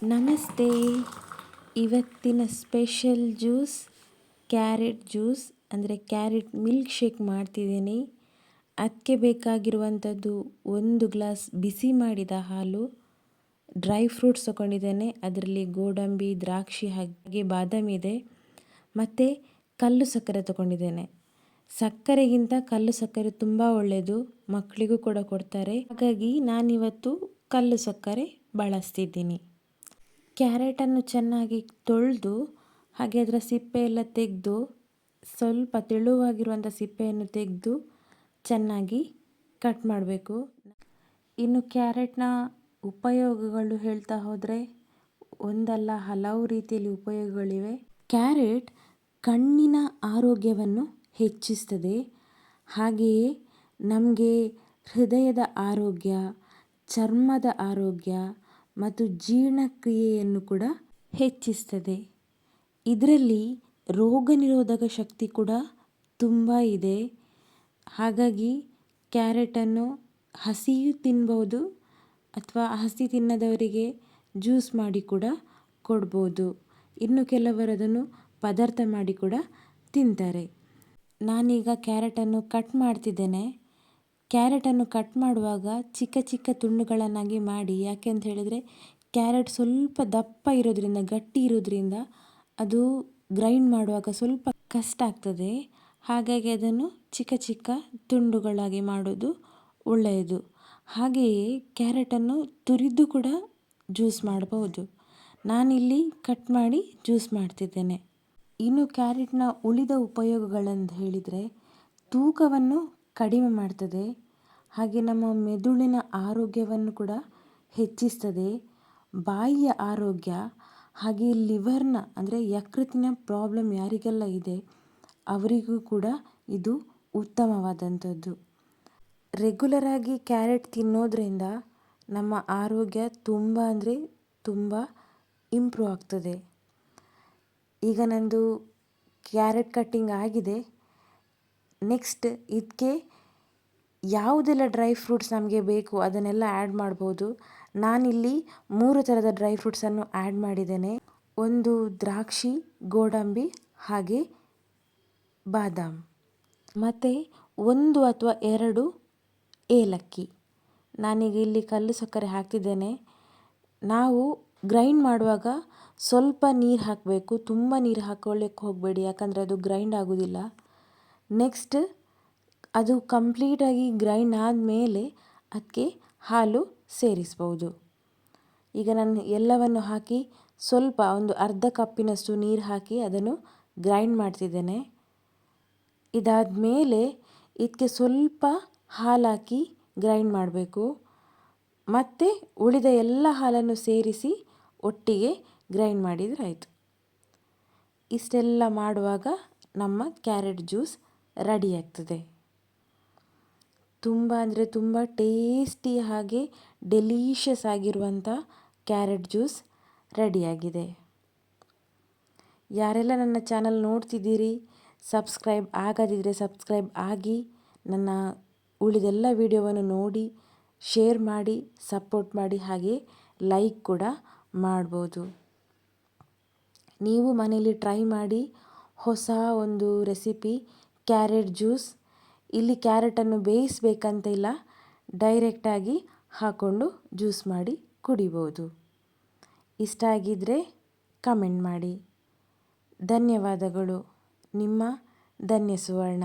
ನಮಸ್ತೆ. ಇವತ್ತಿನ special juice carrot juice, ಅಂದರೆ ಕ್ಯಾರೆಟ್ ಮಿಲ್ಕ್ ಶೇಕ್ ಮಾಡ್ತಿದ್ದೀನಿ. ಅದಕ್ಕೆ ಬೇಕಾಗಿರುವಂಥದ್ದು 1 ಗ್ಲಾಸ್ ಬಿಸಿ ಮಾಡಿದ ಹಾಲು, ಡ್ರೈ ಫ್ರೂಟ್ಸ್ ತೊಗೊಂಡಿದ್ದೇನೆ. ಅದರಲ್ಲಿ ಗೋಡಂಬಿ, ದ್ರಾಕ್ಷಿ ಹಾಗೆ ಬಾದಾಮಿ ಇದೆ, ಮತ್ತು ಕಲ್ಲು ಸಕ್ಕರೆ ತೊಗೊಂಡಿದ್ದೇನೆ. ಸಕ್ಕರೆಗಿಂತ ಕಲ್ಲು ಸಕ್ಕರೆ ತುಂಬ ಒಳ್ಳೆಯದು, ಮಕ್ಕಳಿಗೂ ಕೂಡ ಕೊಡ್ತಾರೆ. ಹಾಗಾಗಿ ನಾನಿವತ್ತು ಕಲ್ಲು ಸಕ್ಕರೆ ಬಳಸ್ತಿದ್ದೀನಿ. ಕ್ಯಾರೆಟನ್ನು ಚೆನ್ನಾಗಿ ತೊಳೆದು ಹಾಗೆ ಅದರ ಸಿಪ್ಪೆ ಎಲ್ಲ ತೆಗೆದು, ಸ್ವಲ್ಪ ತೆಳುವಾಗಿರುವಂಥ ಸಿಪ್ಪೆಯನ್ನು ತೆಗೆದು ಚೆನ್ನಾಗಿ ಕಟ್ ಮಾಡಬೇಕು. ಇನ್ನು ಕ್ಯಾರೆಟ್ನ ಉಪಯೋಗಗಳು ಹೇಳ್ತಾ ಹೋದರೆ ಒಂದಲ್ಲ ಹಲವು ರೀತಿಯಲ್ಲಿ ಉಪಯೋಗಗಳಿವೆ. ಕ್ಯಾರೆಟ್ ಕಣ್ಣಿನ ಆರೋಗ್ಯವನ್ನು ಹೆಚ್ಚಿಸ್ತದೆ. ಹಾಗೆಯೇ ನಮಗೆ ಹೃದಯದ ಆರೋಗ್ಯ, ಚರ್ಮದ ಆರೋಗ್ಯ ಮತ್ತು ಜೀರ್ಣಕ್ರಿಯೆಯನ್ನು ಕೂಡ ಹೆಚ್ಚಿಸ್ತದೆ. ಇದರಲ್ಲಿ ರೋಗ ನಿರೋಧಕ ಶಕ್ತಿ ಕೂಡ ತುಂಬ ಇದೆ. ಹಾಗಾಗಿ ಕ್ಯಾರೆಟನ್ನು ಹಸಿಯೂ ತಿನ್ಬೋದು, ಅಥವಾ ಹಸಿ ತಿನ್ನದವರಿಗೆ ಜ್ಯೂಸ್ ಮಾಡಿ ಕೂಡ ಕೊಡ್ಬೋದು. ಇನ್ನು ಕೆಲವರು ಅದನ್ನು ಪದಾರ್ಥ ಮಾಡಿ ಕೂಡ ತಿಂತಾರೆ. ನಾನೀಗ ಕ್ಯಾರೆಟನ್ನು ಕಟ್ ಮಾಡ್ತಿದ್ದೇನೆ. ಕ್ಯಾರೆಟನ್ನು ಕಟ್ ಮಾಡುವಾಗ ಚಿಕ್ಕ ಚಿಕ್ಕ ತುಂಡುಗಳನ್ನಾಗಿ ಮಾಡಿ, ಯಾಕೆ ಅಂತ ಹೇಳಿದರೆ ಕ್ಯಾರೆಟ್ ಸ್ವಲ್ಪ ದಪ್ಪ ಇರೋದ್ರಿಂದ, ಗಟ್ಟಿ ಇರೋದ್ರಿಂದ ಅದು ಗ್ರೈಂಡ್ ಮಾಡುವಾಗ ಸ್ವಲ್ಪ ಕಷ್ಟ ಆಗ್ತದೆ. ಹಾಗಾಗಿ ಅದನ್ನು ಚಿಕ್ಕ ಚಿಕ್ಕ ತುಂಡುಗಳಾಗಿ ಮಾಡೋದು ಒಳ್ಳೆಯದು. ಹಾಗೆಯೇ ಕ್ಯಾರೆಟನ್ನು ತುರಿದು ಕೂಡ ಜ್ಯೂಸ್ ಮಾಡಬಹುದು. ನಾನಿಲ್ಲಿ ಕಟ್ ಮಾಡಿ ಜ್ಯೂಸ್ ಮಾಡ್ತಿದ್ದೇನೆ. ಇನ್ನು ಕ್ಯಾರೆಟ್ನ ಉಳಿದ ಉಪಯೋಗಗಳಂತ ಹೇಳಿದರೆ ತೂಕವನ್ನು ಕಡಿಮೆ ಮಾಡ್ತದೆ, ಹಾಗೆ ನಮ್ಮ ಮೆದುಳಿನ ಆರೋಗ್ಯವನ್ನು ಕೂಡ ಹೆಚ್ಚಿಸ್ತದೆ. ಬಾಯಿಯ ಆರೋಗ್ಯ, ಹಾಗೆ ಲಿವರ್ನ ಅಂದರೆ ಯಕೃತ್ತಿನ ಪ್ರಾಬ್ಲಮ್ ಯಾರಿಗೆಲ್ಲ ಇದೆ ಅವರಿಗೂ ಕೂಡ ಇದು ಉತ್ತಮವಾದಂಥದ್ದು. ರೆಗ್ಯುಲರಾಗಿ ಕ್ಯಾರೆಟ್ ತಿನ್ನೋದ್ರಿಂದ ನಮ್ಮ ಆರೋಗ್ಯ ತುಂಬ ಅಂದರೆ ತುಂಬ ಇಂಪ್ರೂವ್ ಆಗ್ತದೆ. ಈಗ ನಂದು ಕ್ಯಾರೆಟ್ ಕಟ್ಟಿಂಗ್ ಆಗಿದೆ. ನೆಕ್ಸ್ಟ್ ಇದಕ್ಕೆ ಯಾವುದೆಲ್ಲ ಡ್ರೈ ಫ್ರೂಟ್ಸ್ ನಮಗೆ ಬೇಕು ಅದನ್ನೆಲ್ಲ ಆ್ಯಡ್ ಮಾಡ್ಬೋದು. ನಾನಿಲ್ಲಿ 3 ಥರದ ಡ್ರೈ ಫ್ರೂಟ್ಸನ್ನು ಆ್ಯಡ್ ಮಾಡಿದ್ದೇನೆ. ಒಂದು ದ್ರಾಕ್ಷಿ, ಗೋಡಂಬಿ ಹಾಗೆ ಬಾದಾಮ್, ಮತ್ತು 1 ಅಥವಾ 2 ಏಲಕ್ಕಿ. ನಾನೀಗ ಇಲ್ಲಿ ಕಲ್ಲು ಸಕ್ಕರೆ ಹಾಕ್ತಿದ್ದೇನೆ. ನಾವು ಗ್ರೈಂಡ್ ಮಾಡುವಾಗ ಸ್ವಲ್ಪ ನೀರು ಹಾಕಬೇಕು, ತುಂಬ ನೀರು ಹಾಕೊಳ್ಳಿಕ್ಕೆ ಹೋಗಬೇಡಿ, ಯಾಕಂದರೆ ಅದು ಗ್ರೈಂಡ್ ಆಗೋದಿಲ್ಲ. ನೆಕ್ಸ್ಟ್ ಅದು ಕಂಪ್ಲೀಟಾಗಿ ಗ್ರೈಂಡ್ ಆದಮೇಲೆ ಅದಕ್ಕೆ ಹಾಲು ಸೇರಿಸ್ಬೋದು. ಈಗ ನಾನು ಎಲ್ಲವನ್ನು ಹಾಕಿ ಸ್ವಲ್ಪ ಒಂದು ಅರ್ಧ ಕಪ್ಪಿನಷ್ಟು ನೀರು ಹಾಕಿ ಅದನ್ನು ಗ್ರೈಂಡ್ ಮಾಡ್ತಿದ್ದೇನೆ. ಇದಾದ ಮೇಲೆ ಇದಕ್ಕೆ ಸ್ವಲ್ಪ ಹಾಲು ಹಾಕಿ ಗ್ರೈಂಡ್ ಮಾಡಬೇಕು, ಮತ್ತು ಉಳಿದ ಎಲ್ಲ ಹಾಲನ್ನು ಸೇರಿಸಿ ಒಟ್ಟಿಗೆ ಗ್ರೈಂಡ್ ಮಾಡಿದರೆ ಆಯಿತು. ಇಷ್ಟೆಲ್ಲ ಮಾಡುವಾಗ ನಮ್ಮ ಕ್ಯಾರೆಟ್ ಜ್ಯೂಸ್ ರೆಡಿ ಆಗ್ತದೆ. ತುಂಬ ಅಂದರೆ ತುಂಬ ಟೇಸ್ಟಿ ಹಾಗೆ ಡೆಲೀಷಿಯಸ್ ಆಗಿರುವಂಥ ಕ್ಯಾರೆಟ್ ಜ್ಯೂಸ್ ರೆಡಿಯಾಗಿದೆ. ಯಾರೆಲ್ಲ ನನ್ನ ಚಾನಲ್ ನೋಡ್ತಿದ್ದೀರಿ, ಸಬ್ಸ್ಕ್ರೈಬ್ ಆಗದಿದ್ದರೆ ಸಬ್ಸ್ಕ್ರೈಬ್ ಆಗಿ, ನನ್ನ ಉಳಿದೆಲ್ಲ ವಿಡಿಯೋವನ್ನು ನೋಡಿ, ಶೇರ್ ಮಾಡಿ, ಸಪೋರ್ಟ್ ಮಾಡಿ, ಹಾಗೆ ಲೈಕ್ ಕೂಡ ಮಾಡ್ಬೋದು. ನೀವು ಮನೆಯಲ್ಲಿ ಟ್ರೈ ಮಾಡಿ ಹೊಸ ಒಂದು ರೆಸಿಪಿ ಕ್ಯಾರೆಟ್ ಜ್ಯೂಸ್. ಇಲ್ಲಿ ಕ್ಯಾರೆಟನ್ನು ಬೇಯಿಸಬೇಕಂತ ಇಲ್ಲ, ಡೈರೆಕ್ಟಾಗಿ ಹಾಕ್ಕೊಂಡು ಜ್ಯೂಸ್ ಮಾಡಿ ಕುಡಿಬೋದು. ಇಷ್ಟ ಆಗಿದ್ದರೆ ಕಮೆಂಟ್ ಮಾಡಿ. ಧನ್ಯವಾದಗಳು. ನಿಮ್ಮ ಧನ್ಯ ಸುವರ್ಣ.